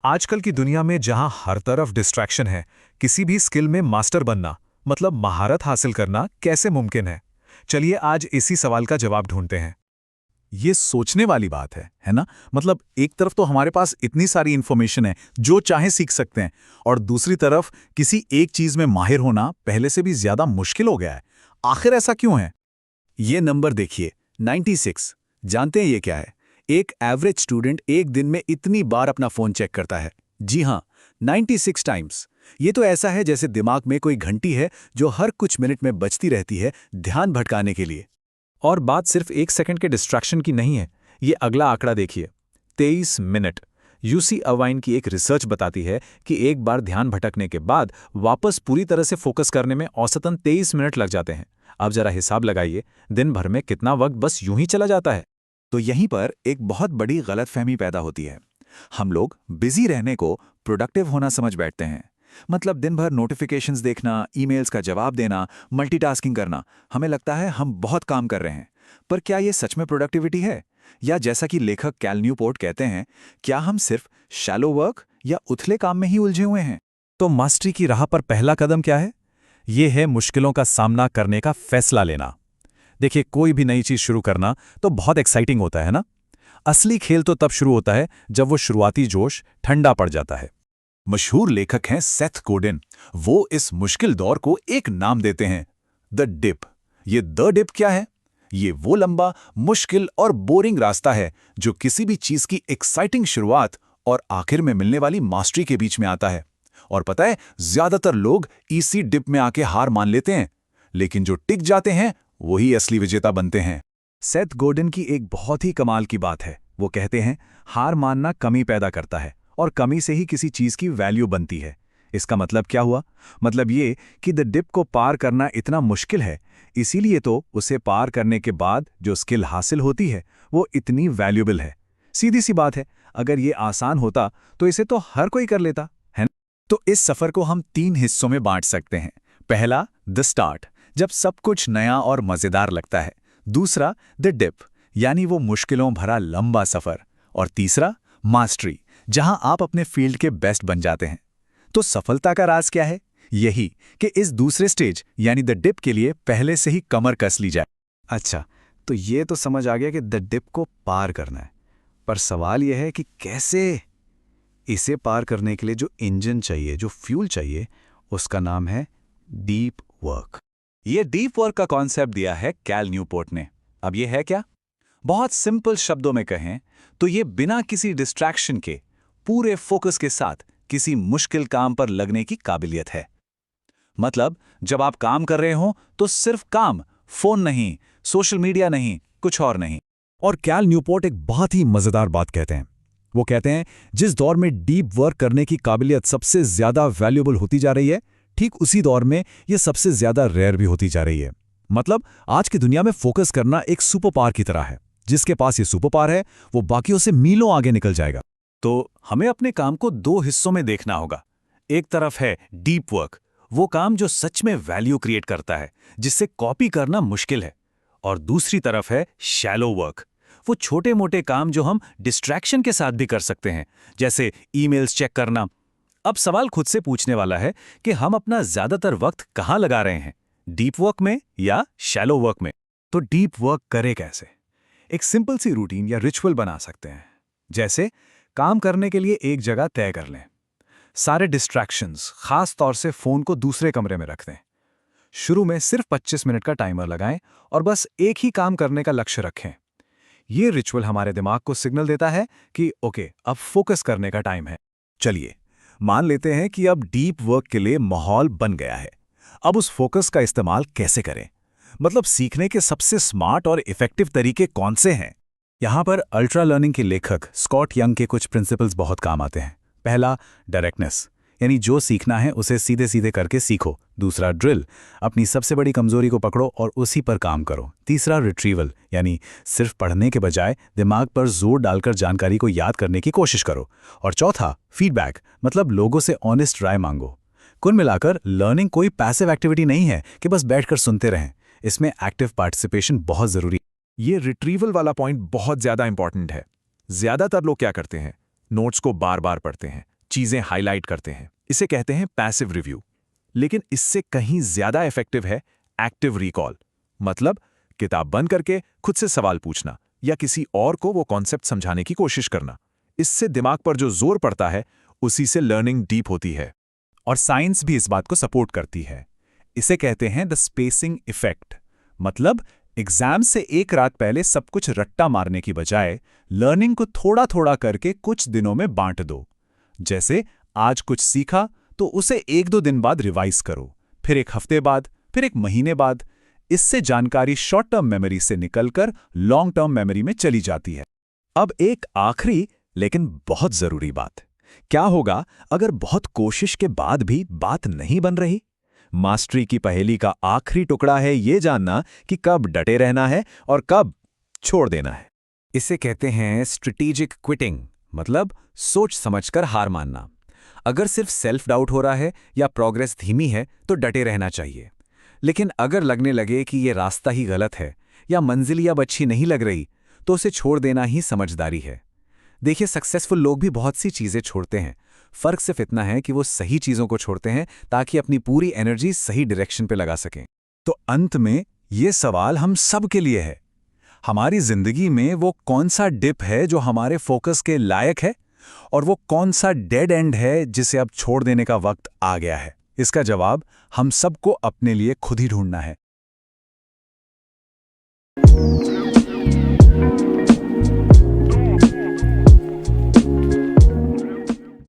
आजकल की दुनिया में जहां हर तरफ डिस्ट्रैक्शन है, किसी भी स्किल में मास्टर बनना मतलब महारत हासिल करना कैसे मुमकिन है? चलिए आज इसी सवाल का जवाब ढूंढते हैं। ये सोचने वाली बात है ना? मतलब एक तरफ तो हमारे पास इतनी सारी इंफॉर्मेशन है, जो चाहे सीख सकते हैं, और दूसरी तरफ किसी एक चीज में माहिर होना पहले से भी ज्यादा मुश्किल हो गया है। आखिर ऐसा क्यों है? ये नंबर देखिए, 96। जानते हैं ये क्या है? एक एवरेज स्टूडेंट एक दिन में इतनी बार अपना फोन चेक करता है। जी हाँ, 96 टाइम्स। ये तो ऐसा है जैसे दिमाग में कोई घंटी है जो हर कुछ मिनट में बजती रहती है, ध्यान भटकाने के लिए। और बात सिर्फ एक सेकंड के डिस्ट्रैक्शन की नहीं है। ये अगला आंकड़ा देखिए, 23 मिनट। यूसी अवाइन की एक रिसर्च बताती है कि एक बार ध्यान भटकने के बाद वापस पूरी तरह से फोकस करने में औसतन 23 मिनट लग जाते हैं। अब जरा हिसाब लगाइए, दिन भर में कितना वक्त बस यूं ही चला जाता है। तो यहीं पर एक बहुत बड़ी गलतफहमी पैदा होती है। हम लोग बिजी रहने को प्रोडक्टिव होना समझ बैठते हैं। मतलब दिन भर नोटिफिकेशंस देखना, ईमेल्स का जवाब देना, मल्टीटास्किंग करना। हमें लगता है हम बहुत काम कर रहे हैं। पर क्या ये सच में प्रोडक्टिविटी है? या जैसा कि लेखक कैल न्यूपोर्ट कहते हैं, क्या हम सिर्फ शैलो वर्क या उथले काम में ही उलझे हुए हैं? तो मास्टरी की राह पर पहला कदम क्या है? ये है मुश्किलों का सामना करने का फैसला लेना। देखिए, कोई भी नई चीज शुरू करना तो बहुत एक्साइटिंग होता है ना? असली खेल तो तब शुरू होता है जब वो शुरुआती जोश ठंडा पड़ जाता है। मशहूर लेखक हैं सेथ गोडिन। वो इस मुश्किल दौर को एक नाम देते हैं, द डिप। ये द डिप क्या है? ये वो लंबा, मुश्किल और बोरिंग रास्ता है जो किसी भी चीज की एक्साइटिंग शुरुआत और आखिर में मिलने वाली मास्टरी के बीच में आता है। और पता है, ज्यादातर लोग इसी डिप में आके हार मान लेते हैं, लेकिन जो टिक जाते हैं वही असली विजेता बनते हैं। सेथ गोडिन की एक बहुत ही कमाल की बात है। वो कहते हैं, हार मानना कमी पैदा करता है और कमी से ही किसी चीज की वैल्यू बनती है। इसका मतलब क्या हुआ? मतलब ये कि द डिप को पार करना इतना मुश्किल है, इसीलिए तो उसे पार करने के बाद जो स्किल हासिल होती है वो इतनी वैल्यूबल है। सीधी सी बात है, अगर ये आसान होता तो इसे तो हर कोई कर लेता है ना? तो इस सफर को हम 3 हिस्सों में बांट सकते हैं। पहला, द स्टार्ट, जब सब कुछ नया और मजेदार लगता है। दूसरा, द डिप, यानी वो मुश्किलों भरा लंबा सफर। और तीसरा, मास्टरी, जहां आप अपने फील्ड के बेस्ट बन जाते हैं। तो सफलता का राज क्या है? यही कि इस दूसरे स्टेज यानी द डिप के लिए पहले से ही कमर कस ली जाए। अच्छा, तो ये तो समझ आ गया कि द डिप को पार करना है, पर सवाल यह है कि कैसे? इसे पार करने के लिए जो इंजन चाहिए, जो फ्यूल चाहिए, उसका नाम है डीप वर्क। ये डीप वर्क का कॉन्सेप्ट दिया है कैल न्यूपोर्ट ने। अब ये है क्या? बहुत सिंपल शब्दों में कहें तो ये बिना किसी डिस्ट्रैक्शन के पूरे फोकस के साथ किसी मुश्किल काम पर लगने की काबिलियत है। मतलब जब आप काम कर रहे हो तो सिर्फ काम, फोन नहीं, सोशल मीडिया नहीं, कुछ और नहीं। और कैल न्यूपोर्ट एक बहुत ही मजेदार बात कहते हैं। वो कहते हैं, जिस दौर में डीप वर्क करने की काबिलियत सबसे ज्यादा वैल्यूएबल होती जा रही है, ठीक उसी दौर में ये सबसे ज्यादा रेयर भी होती जा रही है। मतलब आज की दुनिया में फोकस करना एक सुपर पावर की तरह है। जिसके पास ये सुपर पावर है, वो बाकियों से मीलों आगे निकल जाएगा। तो हमें अपने काम को 2 हिस्सों में देखना होगा। एक तरफ है डीप वर्क, वो काम जो सच में वैल्यू क्रिएट करता है, जिससे कॉपी करना मुश्किल है। और दूसरी तरफ है शैलो वर्क, वो छोटे मोटे काम जो हम डिस्ट्रैक्शन के साथ भी कर सकते हैं, जैसे ईमेल्स चेक करना। अब सवाल खुद से पूछने वाला है कि हम अपना ज्यादातर वक्त कहाँ लगा रहे हैं, डीप वर्क में या शैलो वर्क में? तो डीप वर्क करे कैसे? एक सिंपल सी रूटीन या रिचुअल बना सकते हैं। जैसे काम करने के लिए एक जगह तय कर लें, सारे डिस्ट्रैक्शंस, खास तौर से फोन को दूसरे कमरे में रख दें। शुरू में सिर्फ 25 मिनट का टाइमर लगाएं और बस एक ही काम करने का लक्ष्य रखें। ये रिचुअल हमारे दिमाग को सिग्नल देता है कि ओके, अब फोकस करने का टाइम है। चलिए मान लेते हैं कि अब डीप वर्क के लिए माहौल बन गया है। अब उस फोकस का इस्तेमाल कैसे करें? मतलब सीखने के सबसे स्मार्ट और इफेक्टिव तरीके कौन से हैं? यहाँ पर अल्ट्रा लर्निंग के लेखक स्कॉट यंग के कुछ प्रिंसिपल्स बहुत काम आते हैं। पहला, डायरेक्टनेस, यानी जो सीखना है उसे सीधे सीधे करके सीखो। दूसरा, ड्रिल, अपनी सबसे बड़ी कमजोरी को पकड़ो और उसी पर काम करो। तीसरा, रिट्रीवल, यानी सिर्फ पढ़ने के बजाय दिमाग पर जोर डालकर जानकारी को याद करने की कोशिश करो। और चौथा, फीडबैक, मतलब लोगों से ऑनेस्ट राय मांगो। कुल मिलाकर लर्निंग कोई पैसिव एक्टिविटी नहीं है कि बस बैठकर सुनते रहें। इसमें एक्टिव पार्टिसिपेशन बहुत जरूरी है। ये रिट्रीवल वाला पॉइंट बहुत ज्यादा इंपॉर्टेंट है। ज्यादातर लोग क्या करते हैं, नोट्स को बार बार पढ़ते हैं, चीजें हाईलाइट करते हैं। इसे कहते हैं पैसिव रिव्यू। लेकिन इससे कहीं ज्यादा इफेक्टिव है एक्टिव रिकॉल, मतलब किताब बंद करके खुद से सवाल पूछना या किसी और को वो कॉन्सेप्ट समझाने की कोशिश करना। इससे दिमाग पर जो जोर पड़ता है उसी से लर्निंग डीप होती है। और साइंस भी इस बात को सपोर्ट करती है। इसे कहते हैं द स्पेसिंग इफेक्ट। मतलब एग्जाम से एक रात पहले सब कुछ रट्टा मारने की बजाय लर्निंग को थोड़ा थोड़ा करके कुछ दिनों में बांट दो। जैसे आज कुछ सीखा तो उसे एक दो दिन बाद रिवाइज करो, फिर एक हफ्ते बाद, फिर एक महीने बाद। इससे जानकारी शॉर्ट टर्म मेमोरी से निकलकर लॉन्ग टर्म मेमोरी में चली जाती है। अब एक आखिरी लेकिन बहुत जरूरी बात, क्या होगा अगर बहुत कोशिश के बाद भी बात नहीं बन रही? मास्टरी की पहेली का आखिरी टुकड़ा है ये जानना कि कब डटे रहना है और कब छोड़ देना है। इसे कहते हैं स्ट्रेटेजिक क्विटिंग, मतलब सोच समझकर हार मानना। अगर सिर्फ सेल्फ डाउट हो रहा है या प्रोग्रेस धीमी है तो डटे रहना चाहिए। लेकिन अगर लगने लगे कि ये रास्ता ही गलत है या मंजिल अब अच्छी नहीं लग रही, तो उसे छोड़ देना ही समझदारी है। देखिए, सक्सेसफुल लोग भी बहुत सी चीजें छोड़ते हैं। फर्क सिर्फ इतना है कि वो सही चीजों को छोड़ते हैं ताकि अपनी पूरी एनर्जी सही डायरेक्शन पे लगा सकें। तो अंत में ये सवाल हम सब के लिए है, हमारी जिंदगी में वो कौन सा डिप है जो हमारे फोकस के लायक है और वो कौन सा डेड एंड है जिसे अब छोड़ देने का वक्त आ गया है? इसका जवाब हम सबको अपने लिए खुद ही ढूंढना है।